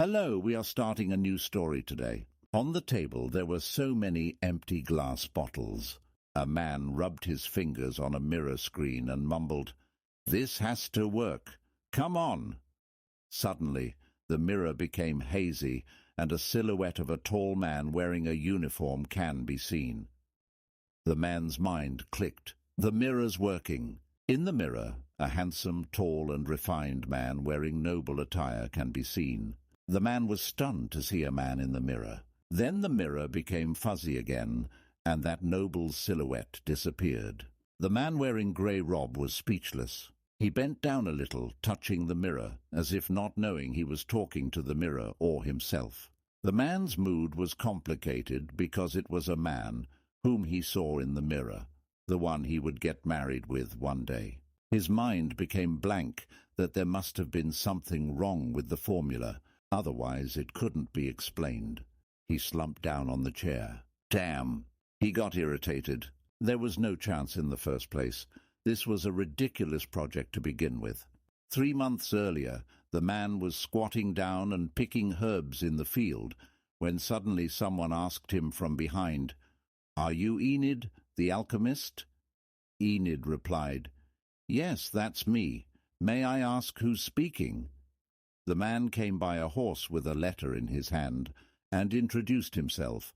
Hello, we are starting a new story today. On the table there were so many empty glass bottles. A man rubbed his fingers on a mirror screen and mumbled, "This has to work. Come on." Suddenly, the mirror became hazy, and a silhouette of a tall man wearing a uniform can be seen. The man's mind clicked. The mirror's working. In the mirror, a handsome, tall and refined man wearing noble attire can be seen. The man was stunned to see a man in the mirror. Then the mirror became fuzzy again, and that noble silhouette disappeared. The man wearing grey robe was speechless. He bent down a little, touching the mirror, as if not knowing he was talking to the mirror or himself. The man's mood was complicated because it was a man whom he saw in the mirror, the one he would get married with one day. His mind became blank that there must have been something wrong with the formula, otherwise it couldn't be explained. He slumped down on the chair. Damn! He got irritated. There was no chance in the first place. This was a ridiculous project to begin with. 3 months earlier, the man was squatting down and picking herbs in the field, when suddenly someone asked him from behind, "Are you Enid, the alchemist?" Enid replied, "Yes, that's me. May I ask who's speaking?" The man came by a horse with a letter in his hand and introduced himself.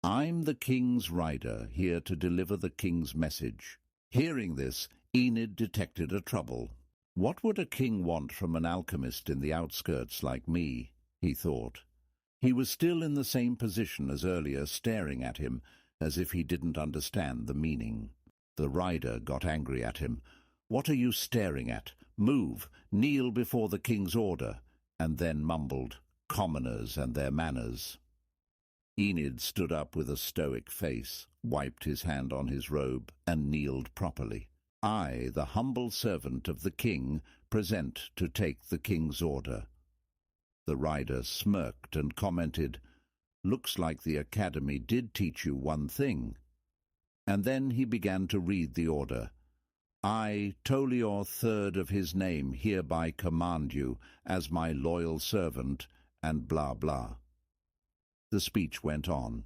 "I'm the king's rider, here to deliver the king's message." Hearing this, Enid detected a trouble. What would a king want from an alchemist in the outskirts like me, he thought. He was still in the same position as earlier, staring at him, as if he didn't understand the meaning. The rider got angry at him. "What are you staring at? Move, kneel before the king's order," and then mumbled, "Commoners and their manners." Enid stood up with a stoic face, wiped his hand on his robe, and kneeled properly. "I, the humble servant of the king, present to take the king's order." The rider smirked and commented, "Looks like the academy did teach you one thing." And then he began to read the order. "I, Tolior III of his name, hereby command you, as my loyal servant," and blah blah. The speech went on.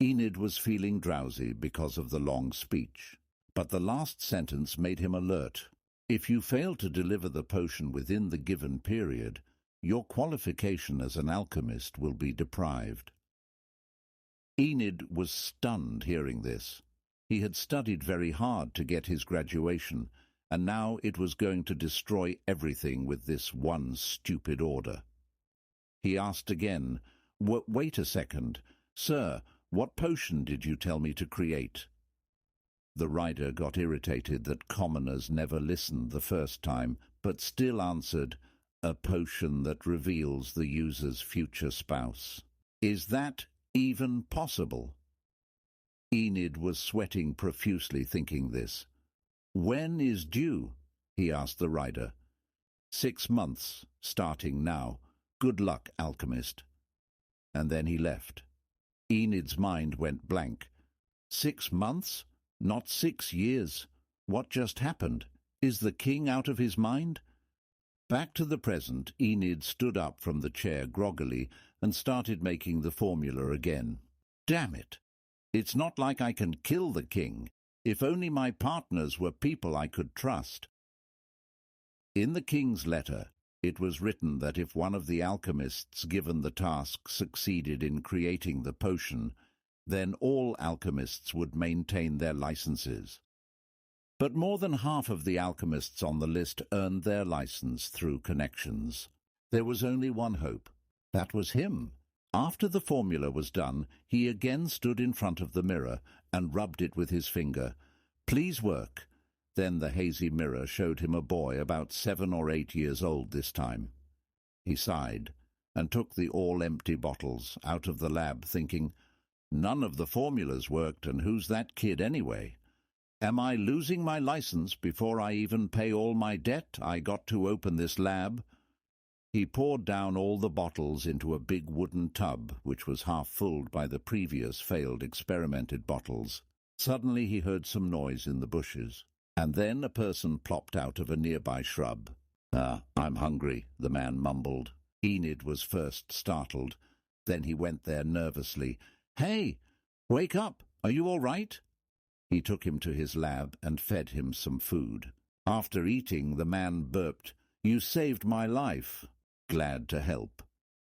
Enid was feeling drowsy because of the long speech, but the last sentence made him alert. "If you fail to deliver the potion within the given period, your qualification as an alchemist will be deprived." Enid was stunned hearing this. He had studied very hard to get his graduation, and now it was going to destroy everything with this one stupid order. He asked again, "Wait a second. Sir, what potion did you tell me to create?" The rider got irritated that commoners never listened the first time, but still answered, "A potion that reveals the user's future spouse." "Is that even possible?" Enid was sweating profusely thinking this. "When is due?" he asked the rider. 6 months, starting now. Good luck, alchemist." And then he left. Enid's mind went blank. 6 months? Not 6 years. What just happened? Is the king out of his mind? Back to the present, Enid stood up from the chair groggily and started making the formula again. Damn it! It's not like I can kill the king. If only my partners were people I could trust. In the king's letter, it was written that if one of the alchemists given the task succeeded in creating the potion, then all alchemists would maintain their licenses. But more than half of the alchemists on the list earned their license through connections. There was only one hope. That was him. After the formula was done, he again stood in front of the mirror and rubbed it with his finger. "Please work." Then the hazy mirror showed him a boy about 7 or 8 years old this time. He sighed and took the all-empty bottles out of the lab, thinking, "None of the formulas worked, and who's that kid anyway? Am I losing my license before I even pay all my debt I got to open this lab?" He poured down all the bottles into a big wooden tub, which was half filled by the previous failed experimented bottles. Suddenly he heard some noise in the bushes, and then a person plopped out of a nearby shrub. "I'm hungry," the man mumbled. Enid was first startled. Then he went there nervously. "Hey, wake up! Are you all right?" He took him to his lab and fed him some food. After eating, the man burped, "You saved my life." Glad to help.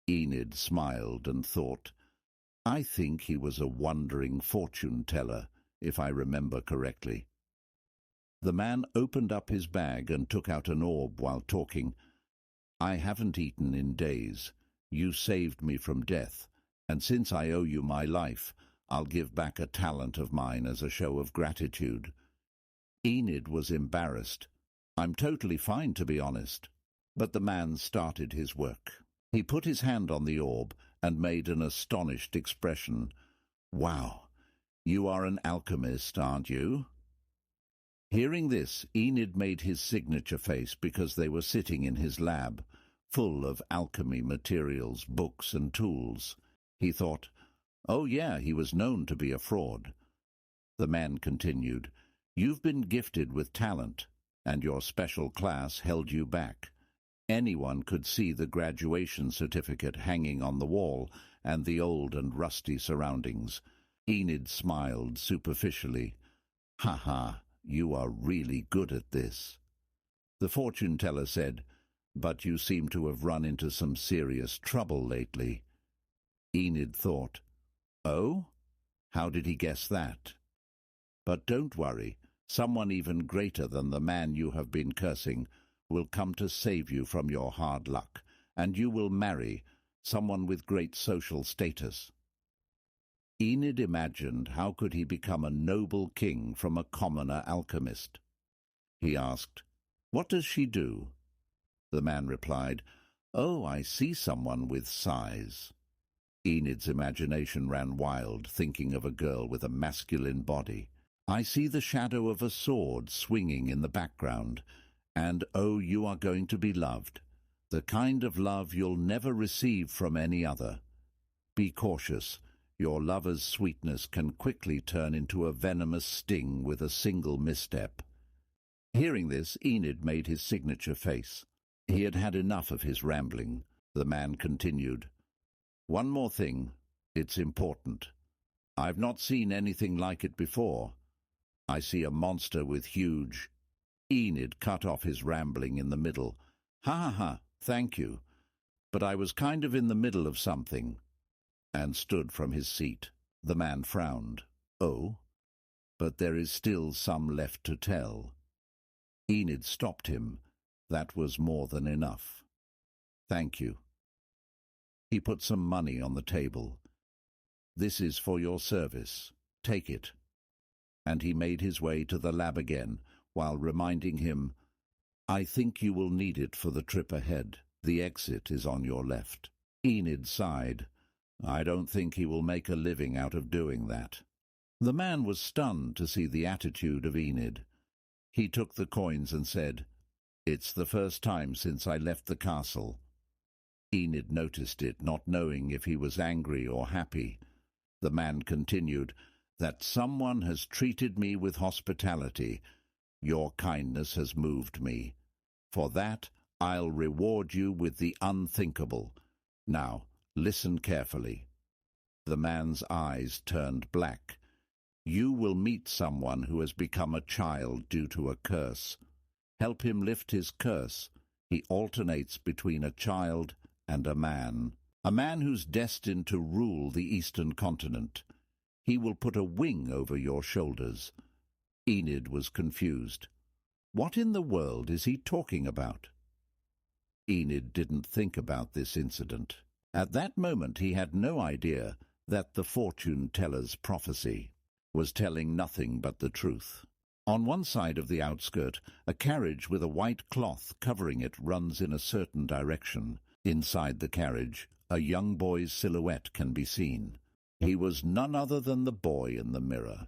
Enid smiled and thought, "I think he was a wandering fortune-teller, if I remember correctly." The man opened up his bag and took out an orb while talking. "I haven't eaten in days. You saved me from death, and since I owe you my life, I'll give back a talent of mine as a show of gratitude." Enid was embarrassed. "I'm totally fine, to be honest." But the man started his work. He put his hand on the orb and made an astonished expression. "Wow, you are an alchemist, aren't you?" Hearing this, Enid made his signature face because they were sitting in his lab, full of alchemy materials, books and tools. He thought, oh yeah, he was known to be a fraud. The man continued, "You've been gifted with talent, and your special class held you back. Anyone could see the graduation certificate hanging on the wall and the old and rusty surroundings." Enid smiled superficially. "Ha ha, you are really good at this." The fortune-teller said, "But you seem to have run into some serious trouble lately." Enid thought, "Oh? How did he guess that?" "But don't worry, someone even greater than the man you have been cursing will come to save you from your hard luck, and you will marry someone with great social status." Enid imagined how could he become a noble king from a commoner alchemist. He asked, "What does she do?" The man replied, "Oh, I see someone with size." Enid's imagination ran wild, thinking of a girl with a masculine body. "I see the shadow of a sword swinging in the background, and oh, you are going to be loved. The kind of love you'll never receive from any other. Be cautious. Your lover's sweetness can quickly turn into a venomous sting with a single misstep." Hearing this, Enid made his signature face. He had had enough of his rambling. The man continued, "One more thing. It's important. I've not seen anything like it before. I see a monster with huge—" Enid cut off his rambling in the middle. "Ha ha ha, thank you. But I was kind of in the middle of something," and stood from his seat. The man frowned. "Oh? But there is still some left to tell." Enid stopped him. That was more than enough. "Thank you." He put some money on the table. "This is for your service. Take it." And he made his way to the lab again, while reminding him, "I think you will need it for the trip ahead. The exit is on your left." Enid sighed. "I don't think he will make a living out of doing that." The man was stunned to see the attitude of Enid. He took the coins and said, "It's the first time since I left the castle." Enid noticed it, not knowing if he was angry or happy. The man continued, "That someone has treated me with hospitality. Your kindness has moved me. For that, I'll reward you with the unthinkable. Now, listen carefully." The man's eyes turned black. "You will meet someone who has become a child due to a curse. Help him lift his curse. He alternates between a child and a man who's destined to rule the eastern continent. He will put a wing over your shoulders." Enid was confused. What in the world is he talking about? Enid didn't think about this incident. At that moment he had no idea that the fortune-teller's prophecy was telling nothing but the truth. On one side of the outskirt, a carriage with a white cloth covering it runs in a certain direction. Inside the carriage, a young boy's silhouette can be seen. He was none other than the boy in the mirror.